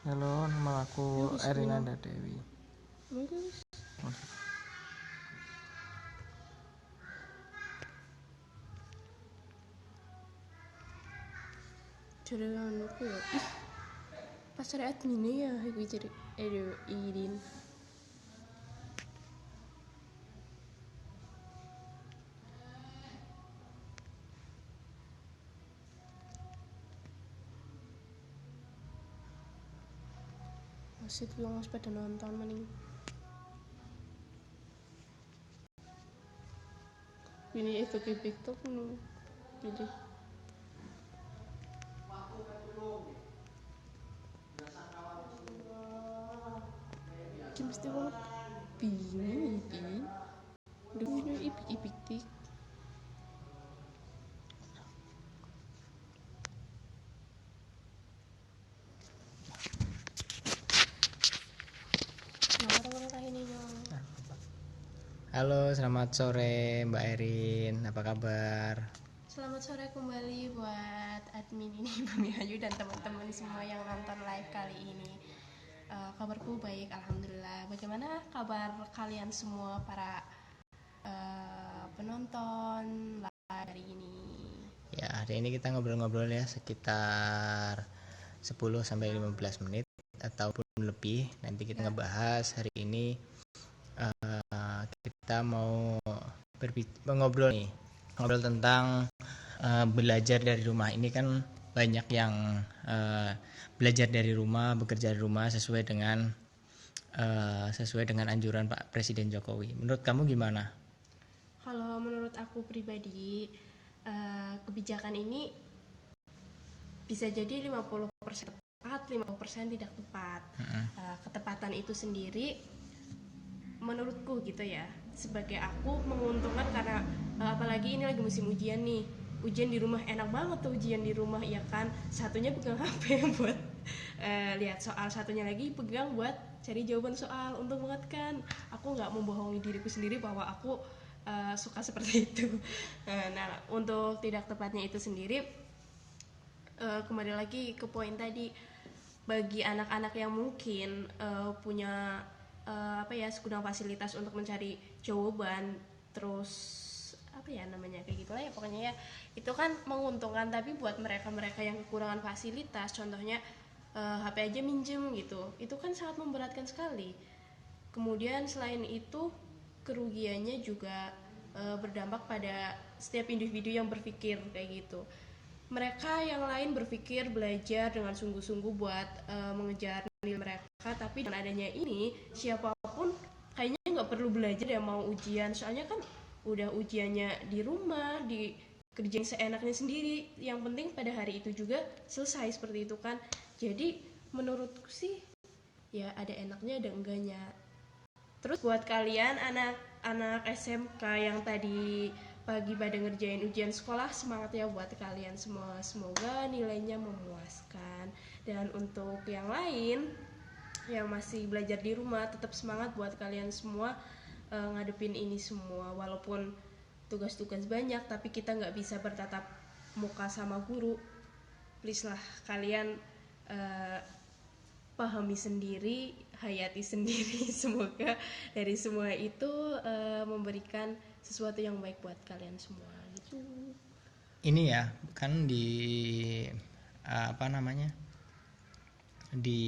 Halo, nama aku Erinanda Dewi. Jaringan aku ya. Pas ada adminnya ya, aku jadi Idin. Masih tuh pada nonton maning. Ini itu ke TikTok nih. Pilih. Kim mesti banget bini ipi. Dulu ipik tik. Halo, selamat sore Mbak Erin. Apa kabar? Selamat sore kembali buat admin ini Bumi Ayu dan teman-teman semua yang nonton live kali ini. Kabarku baik, alhamdulillah. Bagaimana kabar kalian semua para penonton live hari ini? Ya, hari ini kita ngobrol-ngobrol ya sekitar 10-15 menit ataupun lebih. Nanti kita ngebahas hari ini kita mau ngobrol tentang belajar dari rumah. Ini kan banyak yang belajar dari rumah, bekerja dari rumah sesuai dengan anjuran Pak Presiden Jokowi. Menurut kamu gimana? Kalau menurut aku pribadi, kebijakan ini bisa jadi 50% tepat, 50% tidak tepat. Ketepatan itu sendiri menurutku gitu ya, sebagai aku menguntungkan karena apalagi ini lagi musim ujian nih. Ujian di rumah enak banget tuh, ujian di rumah ya kan. Satunya pegang HP buat lihat soal, satunya lagi pegang buat cari jawaban soal. Untung banget kan, aku nggak membohongi diriku sendiri bahwa aku suka seperti itu. Nah, untuk tidak tepatnya itu sendiri, kembali lagi ke poin tadi, bagi anak-anak yang mungkin punya segudang fasilitas untuk mencari jawaban, terus kayak gitulah ya pokoknya ya, itu kan menguntungkan. Tapi buat mereka yang kekurangan fasilitas, contohnya HP aja minjem gitu, itu kan sangat memberatkan sekali. Kemudian selain itu, kerugiannya juga berdampak pada setiap individu yang berpikir kayak gitu. Mereka yang lain berpikir belajar dengan sungguh-sungguh buat mengejar nilai mereka, tapi dengan adanya ini siapapun kayaknya nggak perlu belajar ya mau ujian, soalnya kan udah ujiannya di rumah, dikerjain seenaknya sendiri. Yang penting pada hari itu juga selesai, seperti itu kan. Jadi menurutku sih ya ada enaknya ada enggaknya. Terus buat kalian anak-anak SMK yang tadi pagi pada ngerjain ujian sekolah, semangat ya buat kalian semua, semoga nilainya memuaskan. Dan untuk yang lain yang masih belajar di rumah, tetap semangat buat kalian semua ngadepin ini semua. Walaupun tugas-tugas banyak, tapi kita nggak bisa bertatap muka sama guru. Please lah kalian pahami sendiri, hayati sendiri. Semoga dari semua itu memberikan sesuatu yang baik buat kalian semua gitu. Ini ya kan di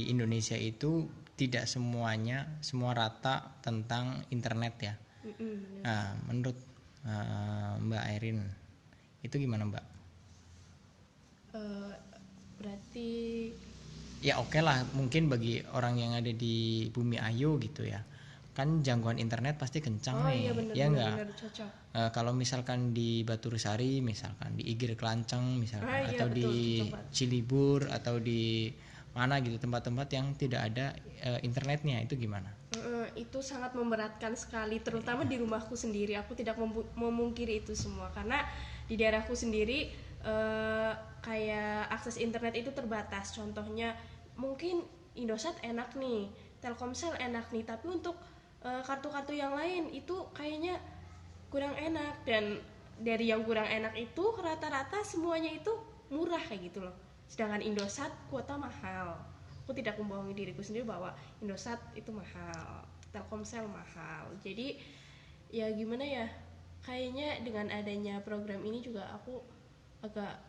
Indonesia itu tidak semuanya semua rata tentang internet ya. Nah, menurut Mbak Erin itu gimana Mbak? Berarti Ya oke lah, mungkin bagi orang yang ada di Bumi Ayu gitu ya, kan jangkauan internet pasti kencang nih, iya bener, ya nggak? cocok. Kalau misalkan di Baturusari, misalkan di Igir Kelanceng, misalkan Iya, atau betul, di cocok. Cilibur atau di mana gitu, tempat-tempat yang tidak ada internetnya, itu gimana? Itu sangat memberatkan sekali, terutama di rumahku sendiri. Aku tidak memungkiri itu semua karena di daerahku sendiri kayak akses internet itu terbatas. Contohnya mungkin Indosat enak nih, Telkomsel enak nih, tapi untuk kartu-kartu yang lain itu kayaknya kurang enak. Dan dari yang kurang enak itu rata-rata semuanya itu murah kayak gitu loh. Sedangkan Indosat kuota mahal. aku tidak membohongi diriku sendiri bahwa Indosat itu mahal, Telkomsel mahal. Jadi ya gimana ya, kayaknya dengan adanya program ini juga aku agak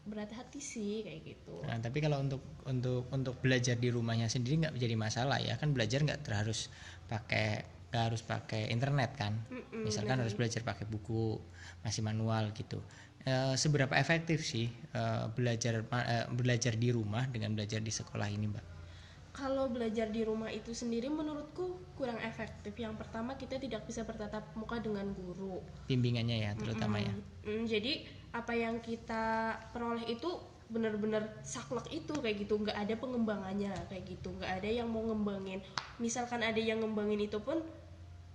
berat hati sih kayak gitu. Nah, tapi kalau untuk belajar di rumahnya sendiri nggak jadi masalah ya, kan belajar nggak harus pakai internet kan. Misalkan bener. harus belajar pakai buku, masih manual gitu. Seberapa efektif sih belajar di rumah dengan belajar di sekolah ini, Mbak? Kalau belajar di rumah itu sendiri menurutku kurang efektif. Yang pertama, kita tidak bisa bertatap muka dengan guru. Bimbingannya ya terutama ya. Jadi apa yang kita peroleh itu benar-benar saklek itu kayak gitu, nggak ada pengembangannya kayak gitu, nggak ada yang mau ngembangin. Misalkan ada yang ngembangin itu pun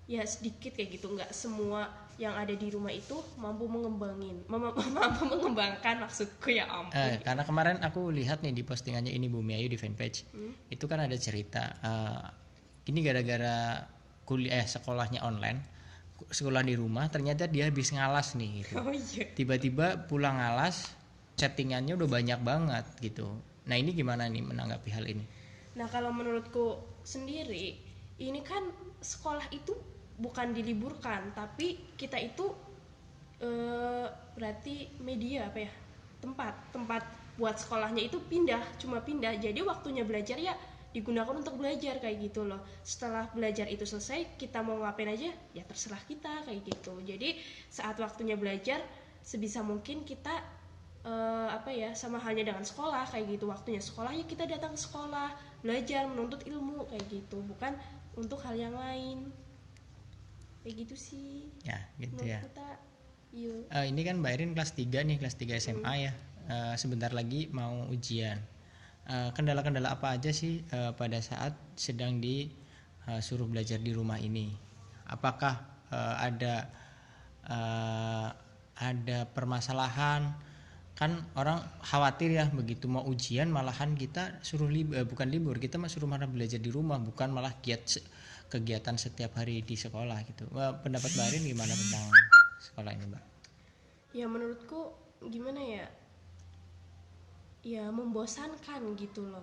ya sedikit kayak gitu, nggak semua yang ada di rumah itu mampu mampu mengembangkan, maksudku ya ampun. Karena kemarin aku lihat nih di postingannya ini Bumi Ayu di fanpage, itu kan ada cerita ini gara-gara sekolahnya online, sekolah di rumah, ternyata dia habis ngalas nih gitu. Oh iya. Tiba-tiba pulang ngalas, chattingannya udah banyak banget gitu. Nah ini gimana nih menanggapi hal ini? Nah kalau menurutku sendiri, ini kan sekolah itu bukan diliburkan, tapi kita itu berarti media apa ya, tempat buat sekolahnya itu cuma pindah. Jadi waktunya belajar ya digunakan untuk belajar kayak gitu loh. Setelah belajar itu selesai, kita mau ngapain aja ya terserah kita kayak gitu. Jadi saat waktunya belajar, sebisa mungkin kita sama halnya dengan sekolah kayak gitu. Waktunya sekolah ya kita datang ke sekolah, belajar, menuntut ilmu kayak gitu, bukan untuk hal yang lain kayak gitu sih ya gitu ya. Kita, ini kan Mbak Erin kelas 3 nih, kelas 3 SMA ya. Sebentar lagi mau ujian. Kendala-kendala apa aja sih pada saat sedang disuruh belajar di rumah ini? Apakah ada permasalahan? Kan orang khawatir ya, begitu mau ujian malahan kita suruh bukan libur, kita suruh malah belajar di rumah, bukan malah kegiatan setiap hari di sekolah gitu. Pendapat Mbak Arin gimana tentang sekolah ini, Mbak? Ya menurutku gimana ya, ya membosankan gitu loh.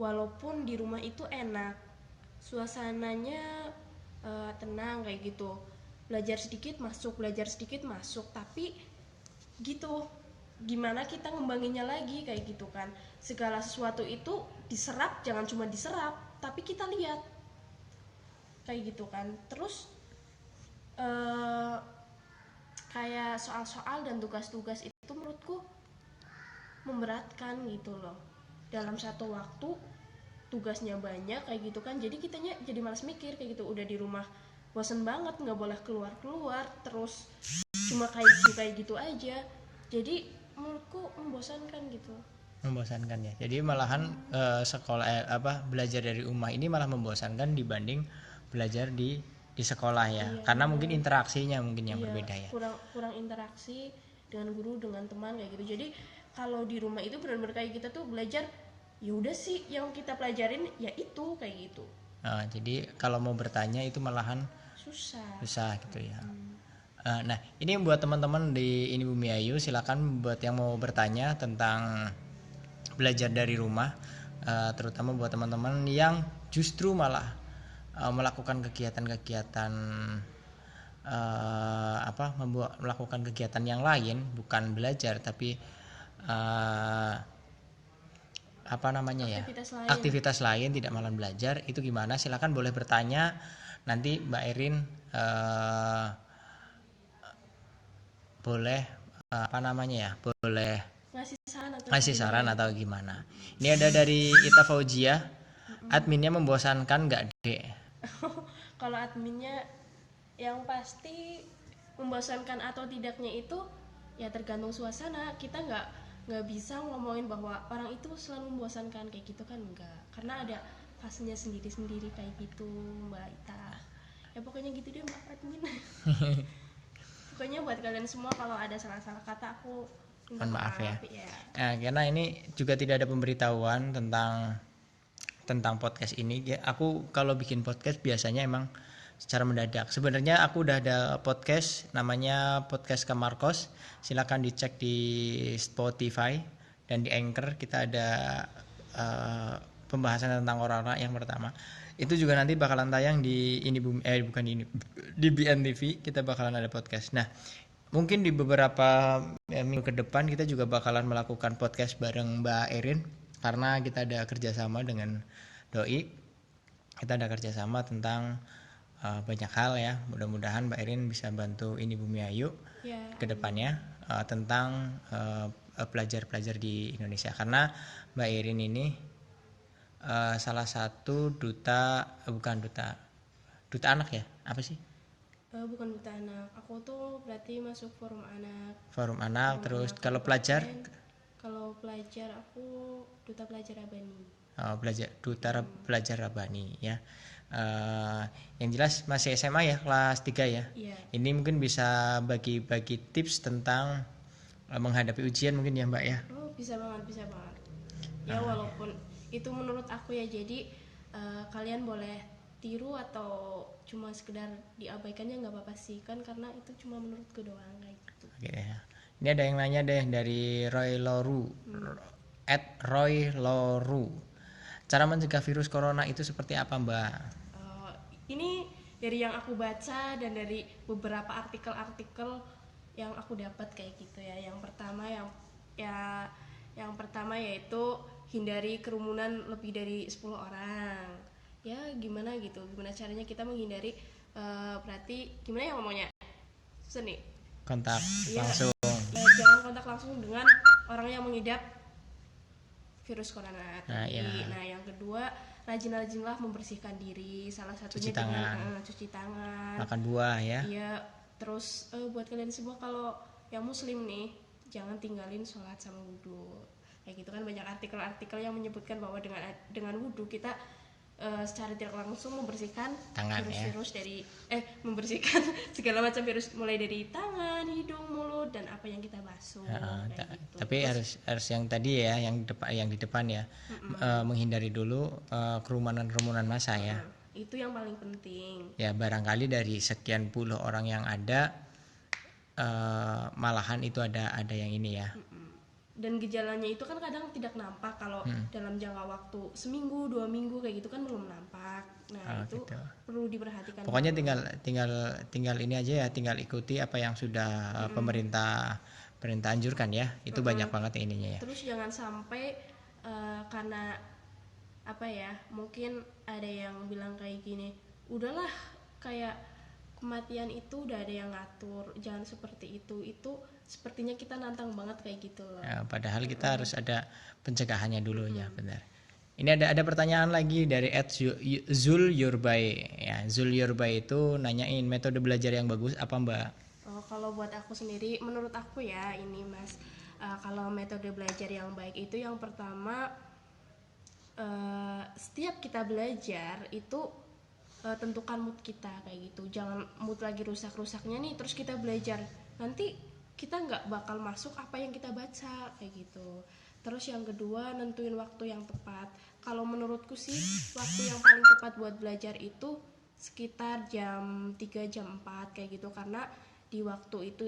Walaupun di rumah itu enak, suasananya tenang kayak gitu, belajar sedikit masuk, tapi gitu gimana kita ngembanginnya lagi kayak gitu kan. Segala sesuatu itu diserap, jangan cuma diserap tapi kita lihat kayak gitu kan. Terus kayak soal-soal dan tugas-tugas itu menurutku memberatkan gitu loh. Dalam satu waktu tugasnya banyak kayak gitu kan, jadi kitanya jadi malas mikir kayak gitu. Udah di rumah bosen banget, nggak boleh keluar terus cuma kayak gitu aja, jadi menurutku membosankan gitu. Membosankan ya. Jadi malahan belajar dari rumah ini malah membosankan dibanding belajar di sekolah ya. Iya, karena mungkin interaksinya yang berbeda ya. Kurang interaksi dengan guru, dengan teman kayak gitu. Jadi kalau di rumah itu benar-benar kayak kita tuh belajar, ya udah sih yang kita pelajarin ya itu kayak gitu. Jadi kalau mau bertanya itu malahan susah gitu ya. Nah ini buat teman-teman di ini Bumi Ayu, silakan buat yang mau bertanya tentang belajar dari rumah, terutama buat teman-teman yang justru malah melakukan kegiatan-kegiatan melakukan kegiatan yang lain, bukan belajar tapi aktivitas lain, tidak malah belajar. Itu gimana? Silakan boleh bertanya, nanti Mbak Erin boleh boleh ngasih saran atau gimana. Ini ada dari Ita Fauzia, adminnya membosankan nggak Dek? Kalau adminnya yang pasti membosankan atau tidaknya itu ya tergantung suasana. Kita nggak bisa ngomongin bahwa orang itu selalu membosankan kayak gitu kan, enggak, karena ada fasenya sendiri-sendiri kayak gitu Mbak Ita. Ya pokoknya gitu deh Mbak admin. Pokoknya buat kalian semua kalau ada salah-salah kata aku mohon maaf ya. Karena ini juga tidak ada pemberitahuan tentang podcast ini. Aku kalau bikin podcast biasanya emang secara mendadak. Sebenarnya aku udah ada podcast namanya Podcast Kamar Kos. Silakan dicek di Spotify dan di Anchor. Kita ada pembahasan tentang corona yang pertama. Itu juga nanti bakalan tayang di ini bukan di ini, di BNTV kita bakalan ada podcast. Nah, mungkin di beberapa minggu ke depan kita juga bakalan melakukan podcast bareng Mbak Erin karena kita ada kerjasama dengan Doi. Kita ada kerjasama tentang banyak hal ya. Mudah-mudahan Mbak Erin bisa bantu ini Bumi Ayu ke depannya tentang pelajar-pelajar di Indonesia, karena Mbak Erin ini salah satu duta anak ya, apa sih? Bukan duta anak, aku tuh berarti masuk forum anak terus anak, kalau pelajar aku duta pelajar Rabani. Duta pelajar Rabani ya. Yang jelas masih SMA ya, kelas 3 ya. Ini mungkin bisa bagi-bagi tips tentang menghadapi ujian mungkin ya Mbak ya. Bisa banget ya. Walaupun itu menurut aku ya, jadi kalian boleh tiru atau cuma sekedar diabaikannya nggak apa-apa sih kan, karena itu cuma menurutku doang kayak gitu. Oke ya. Ini ada yang nanya deh dari Roy Loru @Roy Loru, cara mencegah virus corona itu seperti apa Mbak? Ini dari yang aku baca dan dari beberapa artikel-artikel yang aku dapat kayak gitu ya. Yang pertama yaitu hindari kerumunan lebih dari 10 orang. Ya gimana caranya kita menghindari, berarti gimana ya ngomongnya? Seni kontak langsung. Jangan kontak langsung dengan orang yang mengidap virus corona. Nah, yang kedua, rajin-rajinlah membersihkan diri, salah satunya dengan cuci tangan, makan buah ya. Iya, terus buat kalian semua kalau yang muslim nih, jangan tinggalin sholat sama wudhu. Kayak gitu kan banyak artikel-artikel yang menyebutkan bahwa dengan wudhu kita secara tidak langsung membersihkan tangan, virus-virus dari membersihkan segala macam virus, mulai dari tangan, hidung, mulut dan apa yang kita basuh. Gitu. Tapi terus, harus yang tadi ya, yang di depan ya, menghindari dulu kerumunan massa ya. Itu yang paling penting. Ya barangkali dari sekian puluh orang yang ada, malahan itu ada yang ini ya. Dan gejalanya itu kan kadang tidak nampak kalau dalam jangka waktu seminggu 2 minggu kayak gitu kan belum nampak. Nah itu gitu. Perlu diperhatikan. Pokoknya tinggal ini aja ya, tinggal ikuti apa yang sudah pemerintah anjurkan ya. Itu banyak banget ininya ya. Terus jangan sampai karena apa ya, mungkin ada yang bilang kayak gini, udahlah kayak kematian itu udah ada yang ngatur, jangan seperti itu sepertinya kita nantang banget kayak gitu loh. Ya, padahal kita harus ada pencegahannya dulu ya, benar. Ini ada pertanyaan lagi dari @Zul Yurbay ya. Zul Yurbay itu nanyain metode belajar yang bagus apa Mbak? Kalau buat aku sendiri, menurut aku ya ini Mas, kalau metode belajar yang baik itu yang pertama, setiap kita belajar itu tentukan mood kita kayak gitu. Jangan mood lagi rusak-rusaknya nih terus kita belajar, nanti kita nggak bakal masuk apa yang kita baca kayak gitu. Terus yang kedua, nentuin waktu yang tepat. Kalau menurutku sih waktu yang paling tepat buat belajar itu sekitar jam 3 jam 4 kayak gitu, karena di waktu itu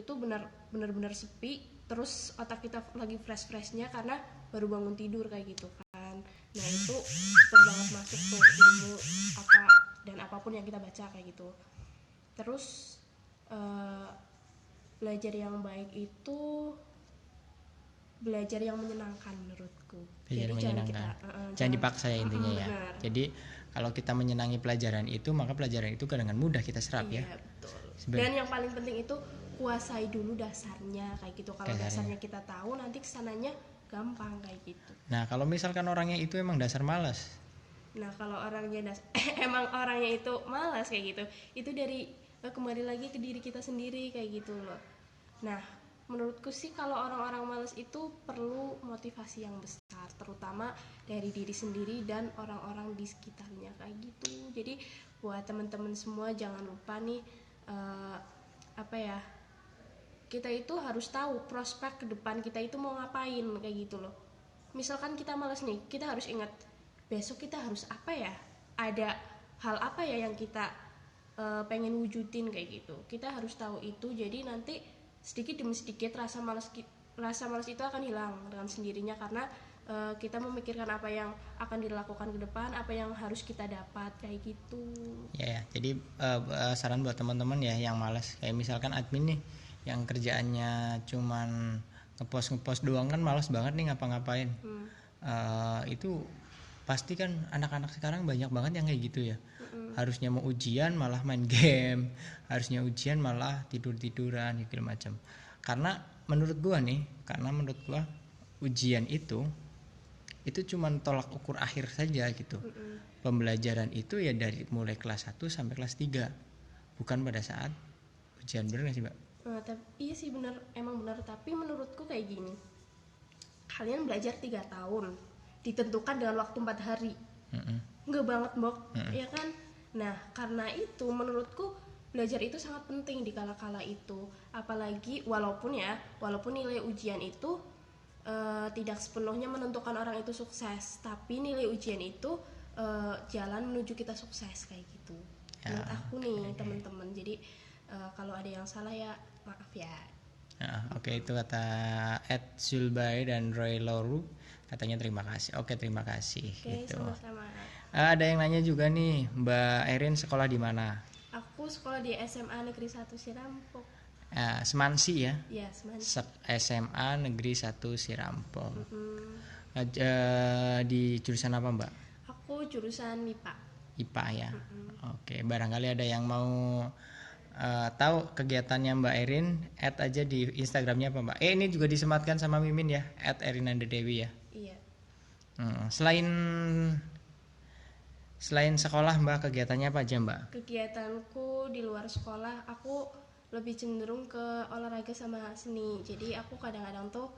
benar-benar sepi, terus otak kita lagi fresh-freshnya karena baru bangun tidur kayak gitu kan. Nah itu cepet banget masuk tuh ilmu apa dan apapun yang kita baca kayak gitu. Terus belajar yang baik itu belajar yang menyenangkan menurutku. Jadi jangan dipaksa ya intinya ya. Benar. Jadi kalau kita menyenangi pelajaran itu, maka pelajaran itu dengan mudah kita serap ya. Betul. Dan yang paling penting itu kuasai dulu dasarnya kayak gitu. Kalau dasarnya kita tahu, nanti kesananya gampang kayak gitu. Nah kalau misalkan orangnya itu emang dasar malas. Nah kalau orangnya emang orangnya itu malas kayak gitu, itu dari kembali lagi ke diri kita sendiri kayak gitu loh. Nah menurutku sih kalau orang-orang malas itu perlu motivasi yang besar, terutama dari diri sendiri dan orang-orang di sekitarnya kayak gitu. Jadi buat teman-teman semua jangan lupa nih kita itu harus tahu prospek ke depan kita itu mau ngapain kayak gitu loh. Misalkan kita malas nih, kita harus ingat besok kita harus apa ya, ada hal apa ya yang kita pengen wujudin kayak gitu. Kita harus tahu itu, jadi nanti sedikit demi sedikit rasa malas itu akan hilang dengan sendirinya, karena kita memikirkan apa yang akan dilakukan ke depan, apa yang harus kita dapat kayak gitu. Ya, jadi saran buat teman-teman ya yang malas, kayak misalkan admin nih yang kerjaannya cuman ngepost doang kan malas banget nih ngapa-ngapain. Itu pasti kan anak-anak sekarang banyak banget yang kayak gitu ya. Harusnya mau ujian malah main game, harusnya ujian malah tidur-tiduran gitu macam. Karena menurut gua ujian itu cuman tolak ukur akhir saja gitu. Pembelajaran itu ya dari mulai kelas 1 sampai kelas 3, bukan pada saat ujian. Bener gak sih Mbak? Iya sih bener, emang bener. Tapi menurutku kayak gini, kalian belajar 3 tahun ditentukan dengan waktu 4 hari. Enggak banget Mbok, ya kan? Nah karena itu menurutku belajar itu sangat penting di kala-kala itu. Apalagi walaupun nilai ujian itu tidak sepenuhnya menentukan orang itu sukses, tapi nilai ujian itu jalan menuju kita sukses kayak gitu. Menurut aku nih teman-teman. Jadi kalau ada yang salah ya maaf ya. Oke, itu kata Ed Zulbay dan Roy Loru, katanya terima kasih. Oke, terima kasih. Gitu. Sama-sama. Ada yang nanya juga nih, Mbak Erin sekolah di mana? Aku sekolah di SMA Negeri 1 Sirampok. Semansi ya? Iya, Semansi. SMA Negeri 1 Sirampok. Di jurusan apa Mbak? Aku jurusan MIPA. IPA ya. Oke, barangkali ada yang mau tahu kegiatannya Mbak Erin, add aja di Instagramnya apa Mbak? Ini juga disematkan sama Mimin ya, @erinandadewi ya. Iya. Selain sekolah Mbak, kegiatannya apa aja Mbak? Kegiatanku di luar sekolah, aku lebih cenderung ke olahraga sama seni. Jadi aku kadang-kadang tuh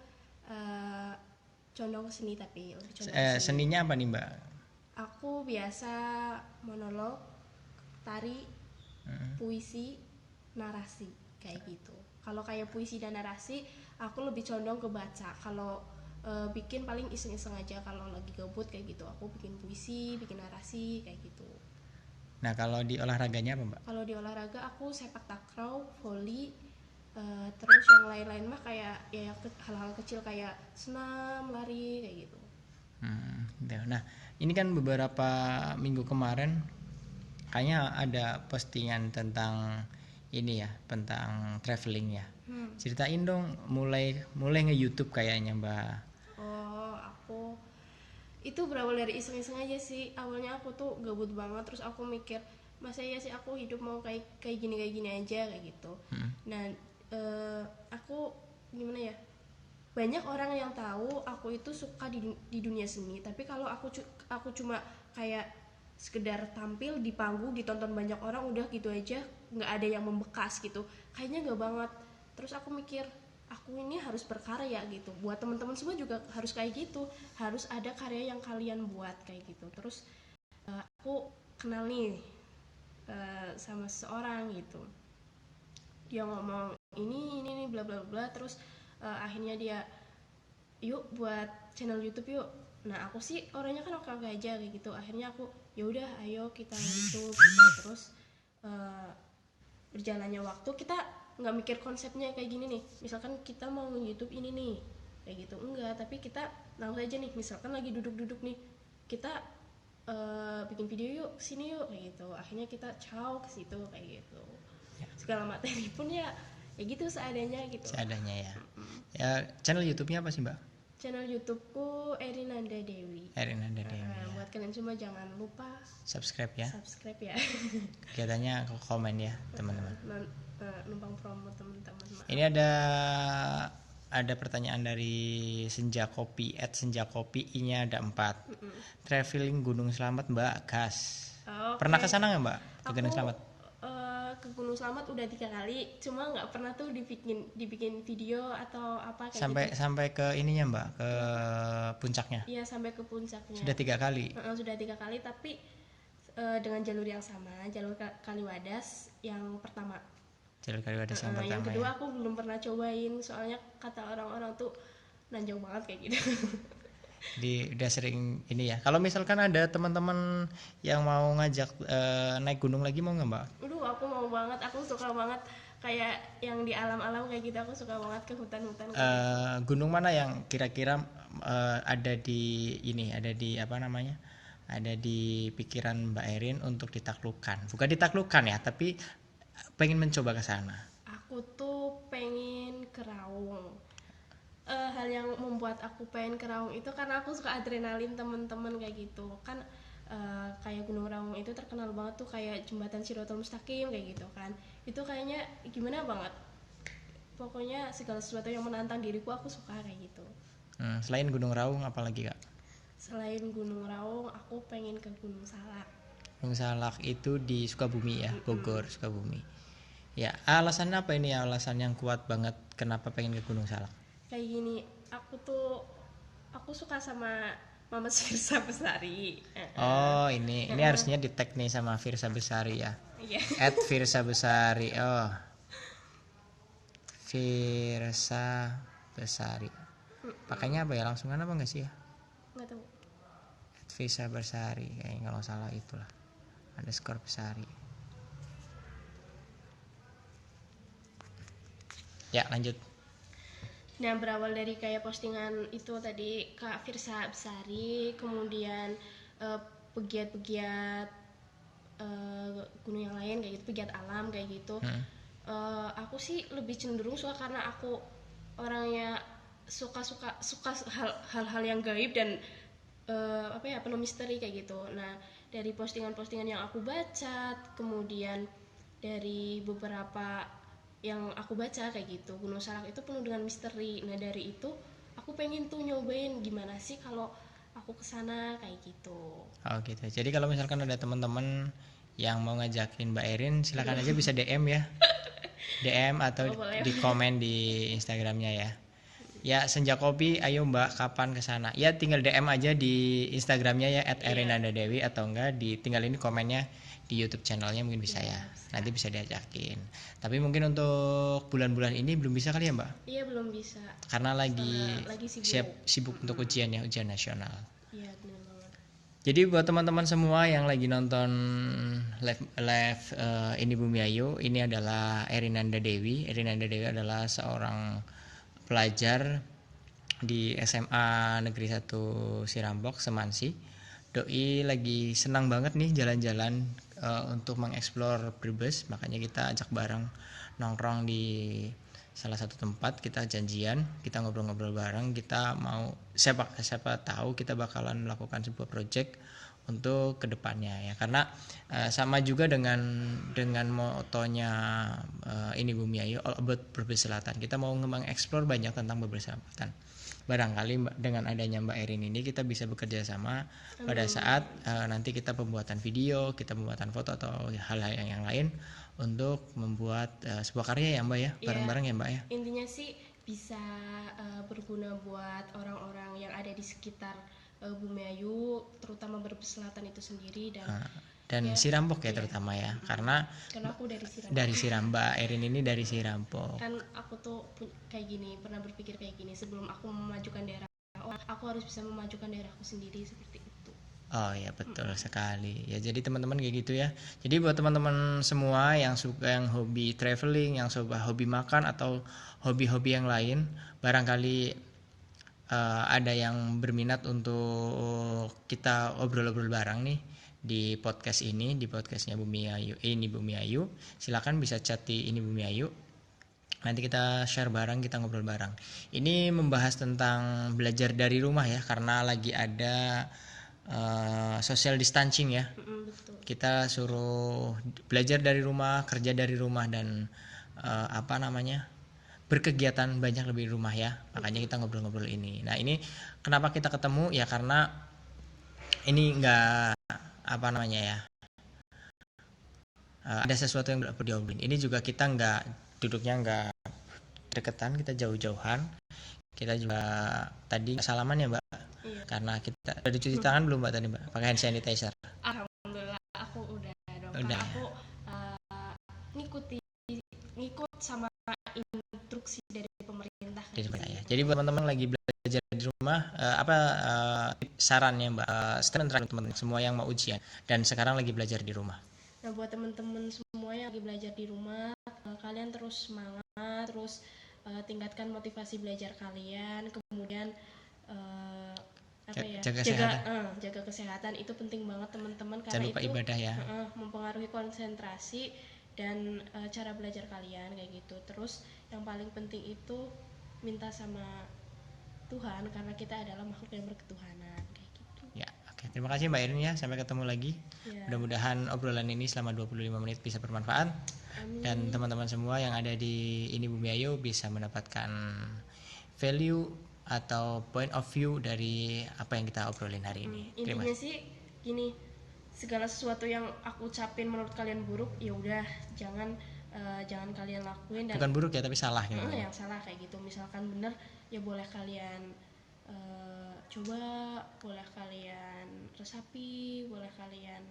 condong ke seni, tapi lebih condong ke seni. Seninya apa nih Mbak? Aku biasa monolog, tari, puisi, narasi kayak gitu. Kalau kayak puisi dan narasi, aku lebih condong ke baca. Kalau bikin paling iseng-iseng aja. Kalau lagi gabut kayak gitu, aku bikin puisi, bikin narasi kayak gitu. Nah kalau di olahraganya apa Mbak? Kalau di olahraga aku sepak takraw, volley, terus yang lain-lain mah kayak ya hal-hal kecil kayak senam, lari kayak gitu. Nah ini kan beberapa minggu kemarin kayaknya ada postingan tentang ini ya, tentang traveling ya. Ceritain dong, mulai nge-YouTube kayaknya Mbak. Aku itu berawal dari iseng-iseng aja sih. Awalnya aku tuh gabut banget, terus aku mikir masa ya sih aku hidup mau kayak gini aja kayak gitu. Nah aku gimana ya, banyak orang yang tahu aku itu suka di dunia seni, tapi kalau aku cuma kayak sekedar tampil di panggung ditonton banyak orang udah gitu aja, nggak ada yang membekas gitu, kayaknya nggak banget. Terus aku mikir aku ini harus berkarya gitu, buat teman-teman semua juga harus kayak gitu, harus ada karya yang kalian buat kayak gitu. Terus aku kenal nih sama seseorang gitu, dia ngomong ini bla bla bla, terus akhirnya dia yuk buat channel YouTube yuk. Nah aku sih orangnya kan oke aja kayak gitu, akhirnya aku ya udah ayo kita YouTube gitu. Terus berjalannya waktu kita nggak mikir konsepnya kayak gini nih, misalkan kita mau YouTube ini nih kayak gitu, enggak, tapi kita langsung aja nih, misalkan lagi duduk nih, kita bikin video yuk sini yuk kayak gitu. Akhirnya kita caw ke situ kayak gitu. Segala materi pun ya gitu seadanya gitu. Seadanya ya. Ya, channel YouTube-nya apa sih Mbak? Channel YouTubeku Erinanda Dewi. Erinanda Dewi. Buat kalian semua jangan lupa subscribe ya. Kegiatannya komen ya teman-teman. Numpang promo teman-teman. Ini ada pertanyaan dari Senja Kopi, @senjakopi, I-nya ada 4. Traveling Gunung Slamet Mbak Gas. Pernah ke sana nggak Mbak? Ke Gunung Slamet? Ke Gunung Slamet udah 3 kali, cuma nggak pernah tuh dibikin video atau apa kayak gitu. Sampai ke ininya Mbak, ke puncaknya? Iya, sampai ke puncaknya. Sudah 3 kali? Sudah 3 kali, tapi dengan jalur yang sama, jalur Kaliwadas yang pertama. Jalur Kaliwadas yang pertama. Yang kedua aku belum pernah cobain, soalnya kata orang-orang tuh nanjau banget kayak gitu. Udah sering ini ya. Kalau misalkan ada teman-teman yang mau ngajak naik gunung lagi, mau nggak Mbak? Aku mau banget, aku suka banget kayak yang di alam-alam kayak gitu, aku suka banget ke hutan-hutan. Gunung mana yang kira-kira ada di ada di pikiran Mbak Erin untuk ditaklukkan? Bukan ditaklukkan ya, tapi pengen mencoba ke sana. Aku tuh pengen ke Raung. Hal yang membuat aku pengen ke Raung itu karena aku suka adrenalin temen-temen kayak gitu kan. Kayak Gunung Raung itu terkenal banget tuh kayak jembatan Shiratal Mustaqim kayak gitu kan. Itu kayaknya gimana banget, pokoknya segala sesuatu yang menantang diriku aku suka kayak gitu. Selain Gunung Raung apalagi Kak? Selain Gunung Raung, aku pengen ke Gunung Salak. Gunung Salak itu di Sukabumi ya, Bogor, Sukabumi. Ya, alasannya apa ini, alasan yang kuat banget kenapa pengen ke Gunung Salak? Kayak gini, aku suka sama Mama Firsa Besari. Oh, ini harusnya di tag nih sama Firsa Besari ya. Iya. @Firsa Besari. Oh. Firsa Besari. Pakainya apa ya? Langsungan apa enggak sih ya? Nggak tahu. Firsa Besari, kayak kalau salah itulah. _ Besari. Ya, lanjut. Nah, berawal dari kayak postingan itu tadi Kak Firsa Besari, kemudian pegiat-pegiat gunung yang lain kayak gitu, pegiat alam kayak gitu. Aku sih lebih cenderung suka karena aku orangnya suka hal-hal yang gaib dan penuh misteri kayak gitu. Nah, dari postingan-postingan yang aku baca, kemudian dari beberapa yang aku baca kayak gitu, Gunung Salak itu penuh dengan misteri. Nah, dari itu aku pengen tuh nyobain gimana sih kalau aku kesana kayak gitu. Oh gitu. Jadi kalau misalkan ada teman-teman yang mau ngajakin Mbak Erin, silakan aja bisa DM ya. DM atau di komen di Instagramnya ya. Ya, Senja Kopi, ayo Mbak, kapan kesana? Ya, tinggal DM aja di Instagramnya ya @erinandadewi atau enggak tinggal ini komennya di YouTube channelnya mungkin bisa ya. Nanti bisa diajakin. Tapi mungkin untuk bulan-bulan ini belum bisa kali ya Mbak? Iya, belum bisa. Karena lagi sibuk untuk ujian nasional. Iya, benar banget. Jadi buat teman-teman semua yang lagi nonton live ini Bumi Ayu, ini adalah Erinanda Dewi. Erinanda Dewi adalah seorang pelajar di SMA Negeri 1 Sirambok, Semansi. Doi lagi senang banget nih jalan-jalan untuk mengeksplor Brebes, makanya kita ajak bareng nongkrong di salah satu tempat, kita janjian, kita ngobrol-ngobrol bareng, kita mau siapa tahu kita bakalan melakukan sebuah project untuk kedepannya ya, karena sama juga dengan motonya ini Bumi Ayu, all about Brebes Selatan. Kita mau mengeksplor banyak tentang Brebes Selatan. Barangkali dengan adanya Mbak Erin ini kita bisa bekerja sama pada saat nanti kita pembuatan video, kita pembuatan foto atau hal-hal yang lain untuk membuat sebuah karya ya Mbak ya, bareng-bareng ya Mbak ya. Intinya sih bisa berguna buat orang-orang yang ada di sekitar Bumi Ayu, terutama Brebes Selatan itu sendiri dan ya, Sirambok ya terutama ya, karena aku dari Sirambok. Erin ini dari Sirambok. Kan aku tuh kayak gini, pernah berpikir kayak gini, sebelum aku memajukan daerah, aku harus bisa memajukan daerahku sendiri seperti itu. Oh ya, betul sekali. Ya, jadi teman-teman kayak gitu ya. Jadi buat teman-teman semua yang suka, yang hobi traveling, yang hobi makan atau hobi-hobi yang lain, barangkali ada yang berminat untuk kita obrol-obrol bareng nih di podcast ini, di podcastnya Bumi Ayu, ini Bumi Ayu. Silakan bisa chat di ini Bumi Ayu. Nanti kita share bareng, kita ngobrol bareng. Ini membahas tentang belajar dari rumah ya, karena lagi ada social distancing ya. Betul. Kita suruh belajar dari rumah, kerja dari rumah, dan berkegiatan banyak lebih di rumah ya. Makanya kita ngobrol-ngobrol ini. Nah, ini kenapa kita ketemu ya, karena ini enggak ada sesuatu yang perlu diobrolin. Ini juga kita duduknya enggak deketan, kita jauh-jauhan. Kita juga tadi salaman ya Mbak. Iya. Karena kita udah dicuci tangan belum Mbak tadi Mbak? Pakai hand sanitizer. Alhamdulillah aku udah dong. Udah. Aku ngikut sama instruksi dari pemerintah. Ya. Jadi buat teman-teman lagi belajar di rumah, sarannya Mbak, terakhir teman-teman semua yang mau ujian dan sekarang lagi belajar di rumah. Nah, buat teman-teman semua yang lagi belajar di rumah, kalian terus semangat, terus tingkatkan motivasi belajar kalian, kemudian jaga kesehatan itu penting banget teman-teman, karena lupa itu ibadah ya. Mempengaruhi konsentrasi dan cara belajar kalian kayak gitu. Terus yang paling penting itu minta sama Tuhan, karena kita adalah makhluk yang berketuhanan kayak gitu. Ya, oke. Terima kasih Mbak Irin ya. Sampai ketemu lagi. Ya. Mudah-mudahan obrolan ini selama 25 menit bisa bermanfaat. Amin. Dan teman-teman semua yang ada di Ini Bumi Ayu bisa mendapatkan value atau point of view dari apa yang kita obrolin hari ini. Intinya sih gini, segala sesuatu yang aku ucapin menurut kalian buruk, ya udah jangan kalian lakuin. Dan bukan buruk ya, tapi salah gitu. Yang salah kayak gitu. Misalkan benar ya boleh kalian coba, boleh kalian resapi, boleh kalian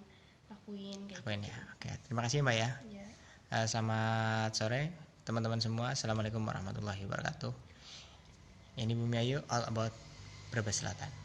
lakuin kayak gitu. Ya. Oke, terima kasih Mbak ya. Selamat sore teman-teman semua. Assalamualaikum warahmatullahi wabarakatuh. Ini Bumi Ayu, all about Brebes Selatan.